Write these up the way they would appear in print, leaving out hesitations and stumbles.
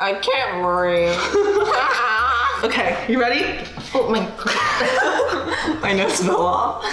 I can't breathe. Okay, you ready? Oh my God. My nose fell off.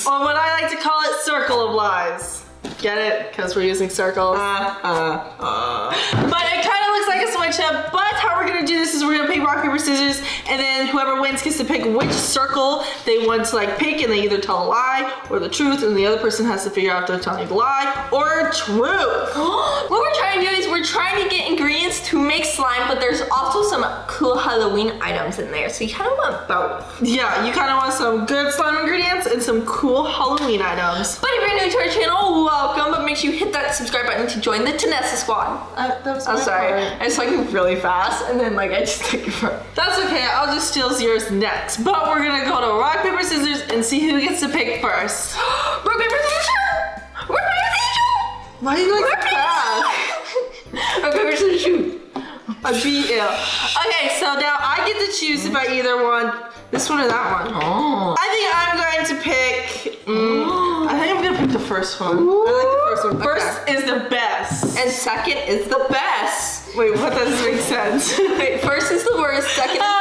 Or what I like to call it, circle of lies. Get it? Because we're using circles. But it kind of looks like a switch up, but how we're gonna do this is we're gonna pick rock, paper, scissors, and then whoever wins gets to pick which circle they want to like pick, and they either tell a lie or the truth, and the other person has to figure out if they're telling the lie or truth. What we're trying to do is we're trying to get ingredients to make slime, but there's also some cool Halloween items in there, so you kind of want both. Yeah, you kind of want some good slime ingredients and some cool Halloween items. But if you're new to our channel, welcome, but make sure you hit that subscribe button to join the Vanessa squad. I'm sorry, I just like it really fast, and then like I just took it for. That's okay, I'll just steal yours next. But we're gonna go to rock, paper, scissors and see who gets to pick first. Rock, paper, scissors, shoot! Rock, paper, scissors, shoot! Why are you like so fast? Rock, paper, scissors, shoot! I beat you. Okay, so now I get to choose if I either want this one or that one. Oh. I think I'm going to pick, I think I'm gonna pick the first one. Ooh. I like the first one. First is the best. And second is the best. Wait, what doesn't make sense? Wait, first is the worst, second is the best.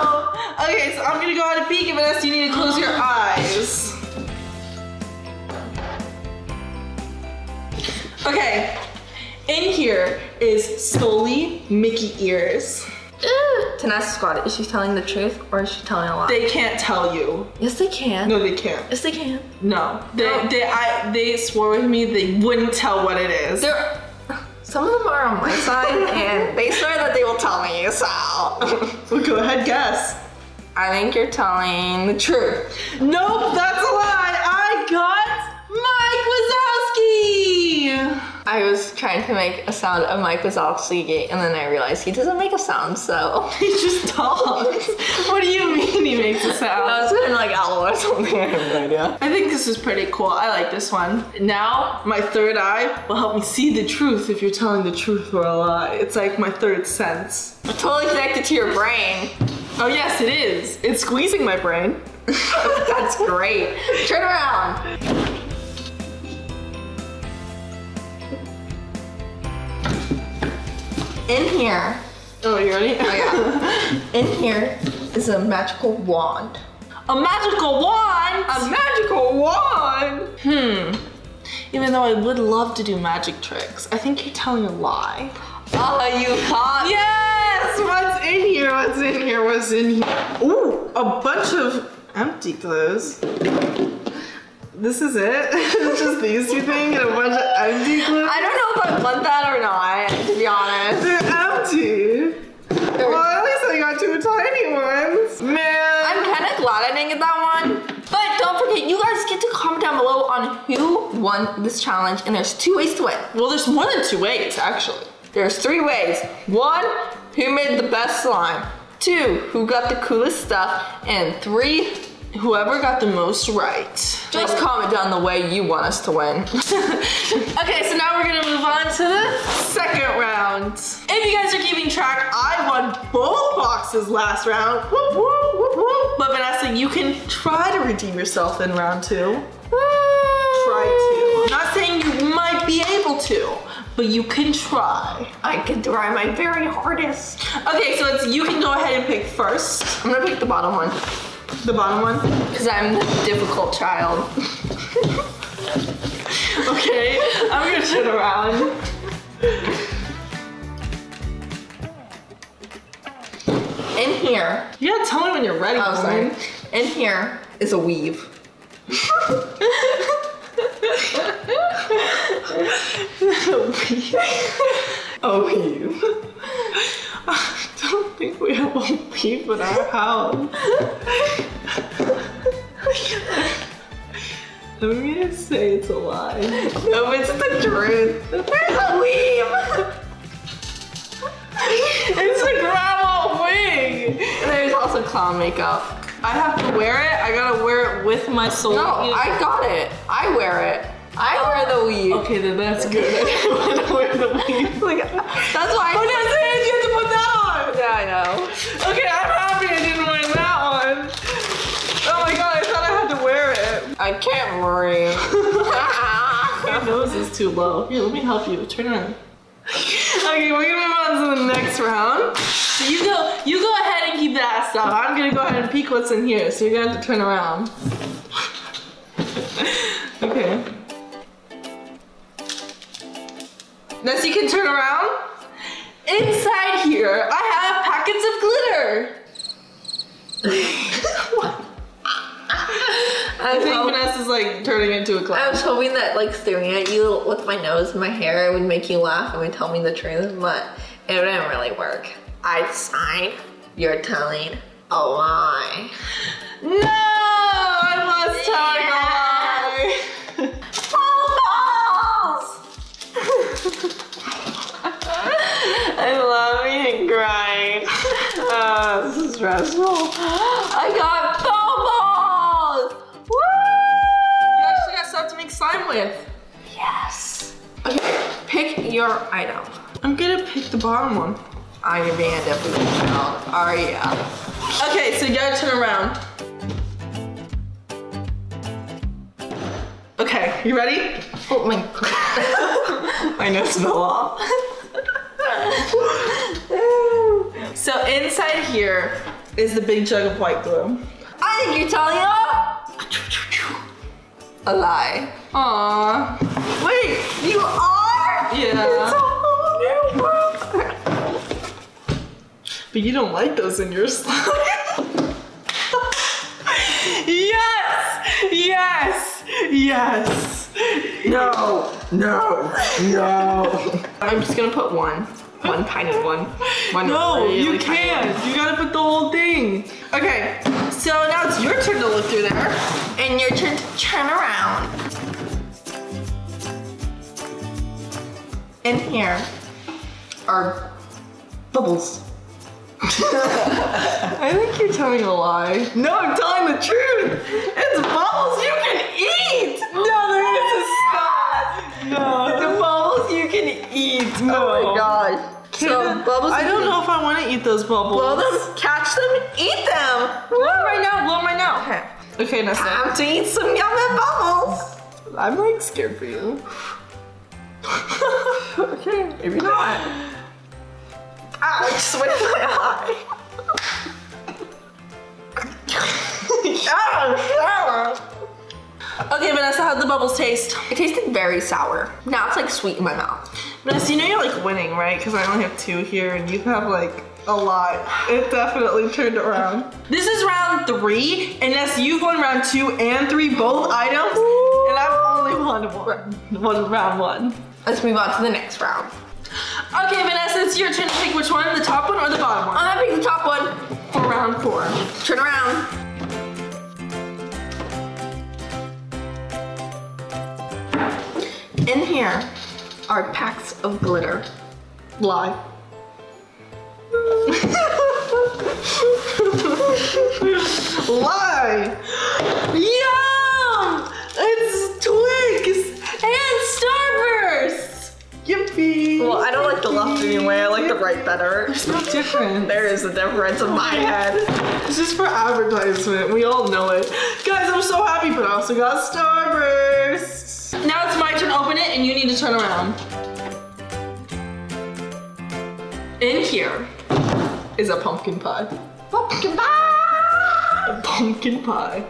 Oh no! Okay, so I'm gonna go ahead and peek, and Vanessa, you need to close your eyes. Okay, in here is solely Mickey ears. Vanessa squad, is she telling the truth or is she telling a lie? They can't tell you. Yes, they can. No, they can't. Yes, they can. No, they swore with me they wouldn't tell what it is. Some of them are on my side, and they swear that they will tell me, so. Well, go ahead, guess. I think you're telling the truth. Nope, that's a lie. I got Mike Wazowski. I was trying to make a sound of Mike Wazowski, and then I realized he doesn't make a sound, so. He just talks. What do you mean he makes a sound? I was going like owl or something, I have no idea. I think this is pretty cool. I like this one. Now, my third eye will help me see the truth if you're telling the truth or a lie. It's like my third sense. It's totally connected to your brain. Oh yes, it is. It's squeezing my brain. That's great. Turn around. In here. Oh, you ready? Oh yeah. In here is a magical wand. A magical wand? A magical wand? Even though I would love to do magic tricks, I think you're telling a lie. Oh, you caught. Yes! What's in here? What's in here? What's in here? Ooh, a bunch of empty clothes. This is it? It's just these two things and a bunch of empty clothes? I don't know if I want that or not, to be honest. They're empty. Well, at least I got two tiny ones. Man. I'm kind of glad I didn't get that one. But don't forget, you guys get to comment down below on who won this challenge, and there's 2 ways to win. Well, there's more than 2 ways, actually. There's 3 ways. 1, who made the best slime. 2, who got the coolest stuff. And 3, whoever got the most right. Just comment down the way you want us to win. Okay, so now we're gonna move on to the second round. If you guys are keeping track, I won both boxes last round. Whoop, whoop, whoop, whoop. But Vanessa, you can try to redeem yourself in round 2. Try to. I'm not saying you might be able to, but you can try. I can try my very hardest. Okay, so you can go ahead and pick first. I'm gonna pick the bottom one. The bottom one? Because I'm the difficult child. Okay, I'm gonna turn around. In here. You gotta tell me when you're ready. Oh, sorry. In here is a weave. A weave. I don't think we have a weave in our house. I'm gonna say it's a lie. No, it's the truth. There's a weave. It's a grandma wig. And there's also clown makeup. I have to wear it? I gotta wear it with my soul. No, I got it. I wear it. I wear the weave. Okay, then that's good. I want to wear the weave. Like, that's why. Oh, that's it. You have to put that on. Yeah, I know. Okay, I'm happy I didn't wear that one. Oh my god, I thought I had to wear it. I can't breathe. My nose is too low. Here, let me help you. Turn around. Okay, we're gonna move on to the next round. So you go ahead and keep that stuff. I'm gonna go ahead and peek what's in here. So you're gonna have to turn around. Okay. Next, you can turn around. Inside here, I have packets of glitter. I think Vanessa's like turning into a clown. I was hoping that like staring at you with my nose and my hair would make you laugh and would tell me the truth, but it didn't really work. I sign, you're telling a lie. No, I was telling a lie. I love eating and crying. Oh, this is stressful. I got foam balls! Woo! You actually got stuff to make slime with. Yes. Okay, pick your item. I'm gonna pick the bottom one. I'm gonna be a different child. Oh yeah. Okay, so you gotta turn around. Okay, you ready? Oh my god. My nose fell off. So inside here is the big jug of white glue. I think you're telling a lie. Aww. Wait, you are? Yeah. It's But you don't like those in your slime. Yes! Yes! Yes! No, no, no. I'm just gonna put one tiny one. No, really you can't. You gotta put the whole thing. Okay, so now it's your turn to look through there. And your turn to turn around. In here are bubbles. I think you're telling a lie. No, I'm telling the truth. It's bubbles you can eat. No, there is a stop. No. The bubbles you can eat. No. Oh my god. So bubbles. I don't know if I want to eat those bubbles. Blow them, catch them, eat them. Blow them right now. Blow them right now. Okay. Okay, Nessa. Time to eat some yummy bubbles. I'm like scared for you. Okay, maybe not. Ah, I just went in my eye. Okay, Vanessa, how'd the bubbles taste? It tasted very sour. Now it's like sweet in my mouth. Vanessa, you know you're like winning, right? Because I only have 2 here and you have like a lot. It definitely turned around. This is round 3, and yes, you've won round 2 and 3, both items, and I've only won round 1. Let's move on to the next round. Okay, Vanessa, it's your turn to pick which one, the top one or the bottom one? I'm gonna pick the top one. For round 4. Turn around. In here are packs of glitter. Lie. Lie. Yum! It's Twix and Starburst. Yippee! Well, I don't like the left anyway. I like the right better. There's no difference. There is a difference in my head. It's just for advertisement. We all know it. Guys, I'm so happy, but I also got Starburst. Now it's my turn to open it, and you need to turn around. In here is a pumpkin pie. Pumpkin pie! A pumpkin pie.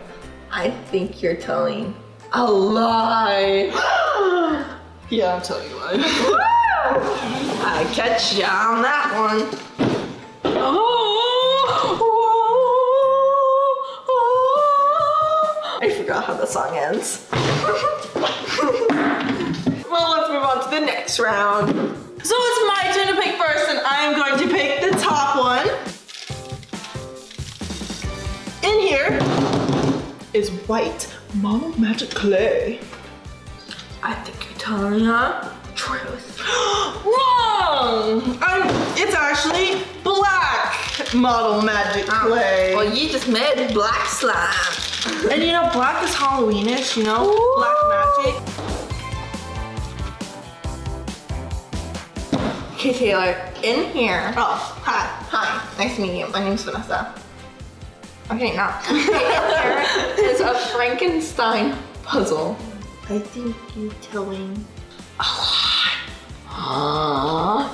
I think you're telling a lie. Yeah, I'm telling you a lie. I catch ya on that one. I forgot how the song ends. Well, let's move on to the next round. So it's my turn to pick first, and I'm going to pick the top one. In here is white Mama Magic clay. I think you're telling the truth. Wrong! It's actually black Model Magic clay. Well, you just made black slime. And you know, black is Halloweenish, you know? Ooh. Black magic. Okay, Taylor, in here. Oh, hi. Hi, nice to meet you. My name's Vanessa. Okay, now. Here is a Frankenstein puzzle. I think you're telling a lie.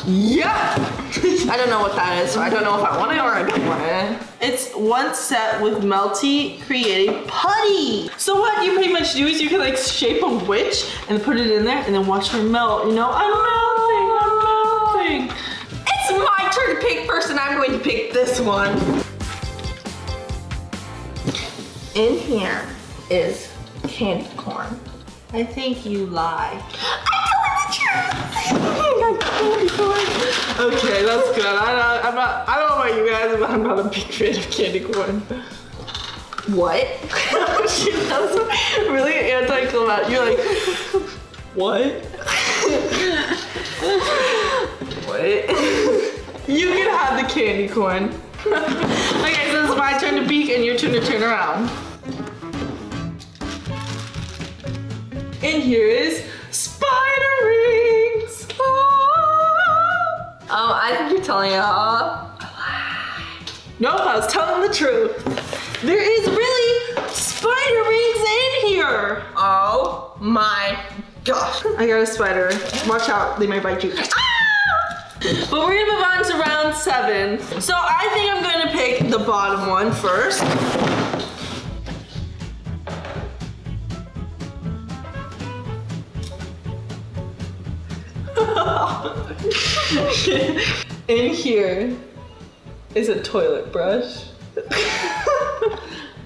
Yeah! I don't know what that is, so I don't know if I want it or I don't want it. it's one set with melty creating putty. So what you pretty much do is you can like shape a witch and put it in there and then watch her melt. You know, I'm melting. It's my turn to pick first and I'm going to pick this one. In here is candy corn. I think you lie. Okay, that's good. I don't know about you guys, but I'm not a big fan of candy corn. What? That was really anticlimactic. You're like, what? What? You can have the candy corn. Okay, so it's my turn to peek and your turn to turn around. And here is spider rings. Oh, I think you're telling a lie. Nope, I was telling the truth. There is really spider rings in here. Oh my gosh. I got a spider. Watch out, they might bite you. But we're gonna move on to round 7. So I think I'm gonna pick the bottom one first. In here is a toilet brush.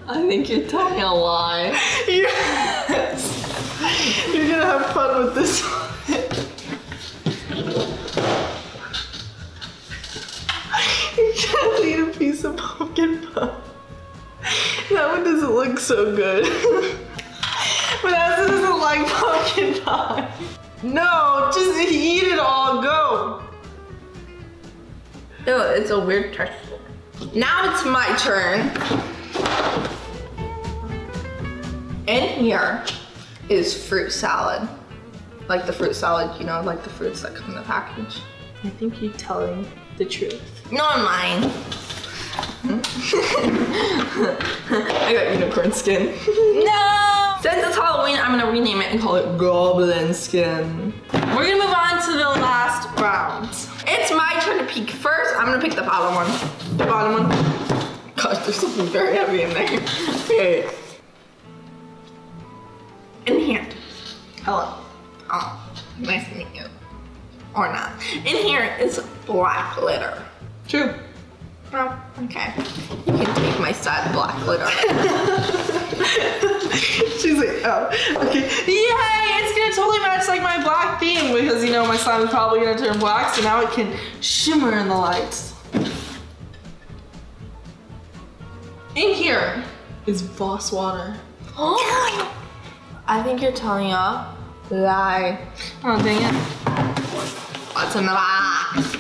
I think you're telling a lie. Yes! You're gonna have fun with this one. You're gonna need a piece of pumpkin pie. That one doesn't look so good. Vanessa doesn't like pumpkin pie. No, just eat it all, go. Ew, it's a weird texture. Now it's my turn. In here is fruit salad. Like the fruit salad, you know, like the fruits that come in the package. I think you're telling the truth. No, I'm lying. I got unicorn skin. No! Since it's Halloween, I'm gonna rename it and call it goblin skin. We're gonna move on to the last round. It's my turn to peek first. I'm gonna pick the bottom one. The bottom one. Gosh, there's something very heavy in there. Okay. In here. Hello. Oh, nice to meet you. Or not. In here is black glitter. True. Oh, okay. You can take my sad black glitter. She's like, oh, okay. Yay! It's gonna totally match like my black theme because you know my slime is probably gonna turn black, so now it can shimmer in the lights. In here is Bosch water. I think you're telling a lie. Oh, dang it. What's in the box?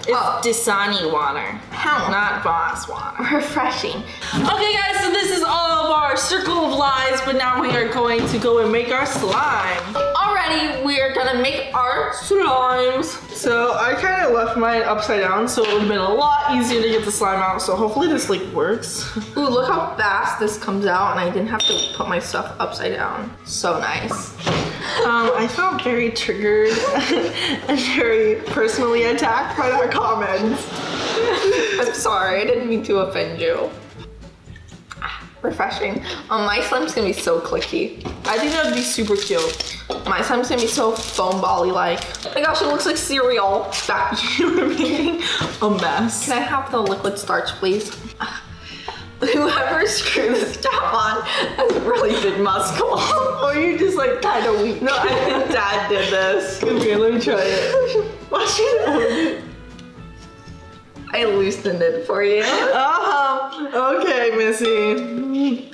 It's Dasani water. How? Not Bosch water. Refreshing. Okay guys, so this is all of our circle of lies, but now we are going to go and make our slime. Alrighty, we are gonna make our slimes. So I kind of left mine upside down, so it would have been a lot easier to get the slime out, so hopefully this like works. Ooh, look how fast this comes out and I didn't have to put my stuff upside down. So nice. I felt very triggered and very personally attacked by that comment. I'm sorry, I didn't mean to offend you. Refreshing. My slime's gonna be so clicky. I think that would be super cute. My slime's gonna be so foam bally-like. Oh my gosh, it looks like cereal. That you were making A mess. Can I have the liquid starch, please? Whoever screwed this top on has really big muscles. Or you just like kind of weak. No, I think Dad did this. Come here, let me try it. Watch it. I loosened it for you. Okay, Missy.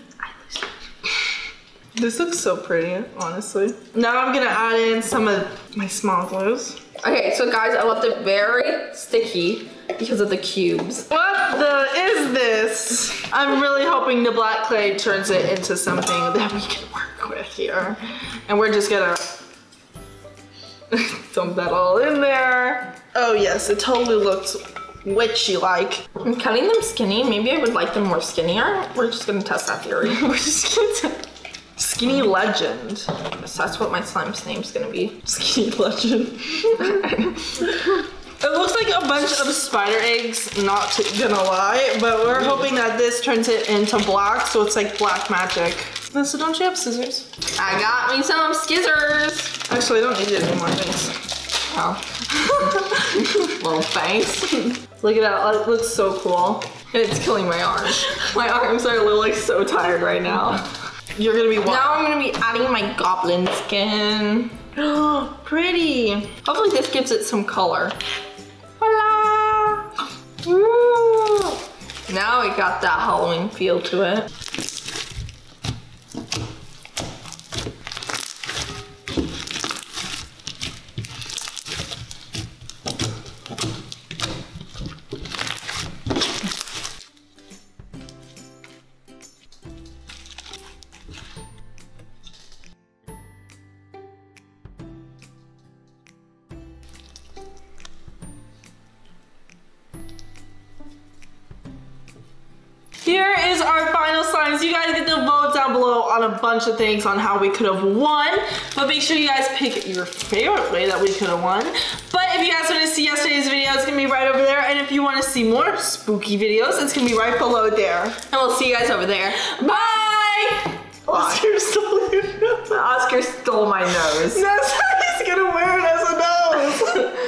This looks so pretty, honestly. Now I'm gonna add in some of my small glues. Okay, so guys, I left it very sticky because of the cubes. What the is this? I'm really hoping the black clay turns it into something that we can work with here. And we're just gonna Dump that all in there. Oh yes, it totally looks witchy-like. I'm cutting them skinny. Maybe I would like them more skinnier. We're just gonna test that theory. We're just gonna Skinny Legend. So that's what my slime's name's gonna be. Skinny Legend. It looks like a bunch of spider eggs, not gonna lie, but we're hoping that this turns it into black, so it's like black magic. So don't you have scissors? I got me some scissors. Actually, I don't need it anymore, thanks. Oh. Well, thanks. Look at that, it looks so cool. It's killing my arms. My arms are literally so tired right now. You're gonna be what? Now I'm gonna be adding my goblin skin. Pretty. Hopefully this gives it some color. Voila! Woo! Now it got that Halloween feel to it. Here is our final slimes. You guys get to vote down below on a bunch of things on how we could have won. But make sure you guys pick your favorite way that we could have won. But if you guys want to see yesterday's video, it's going to be right over there. And if you want to see more spooky videos, it's going to be right below there. And we'll see you guys over there. Bye! Oscar stole your nose. Oscar stole my nose. That's how he's going to wear it as a nose.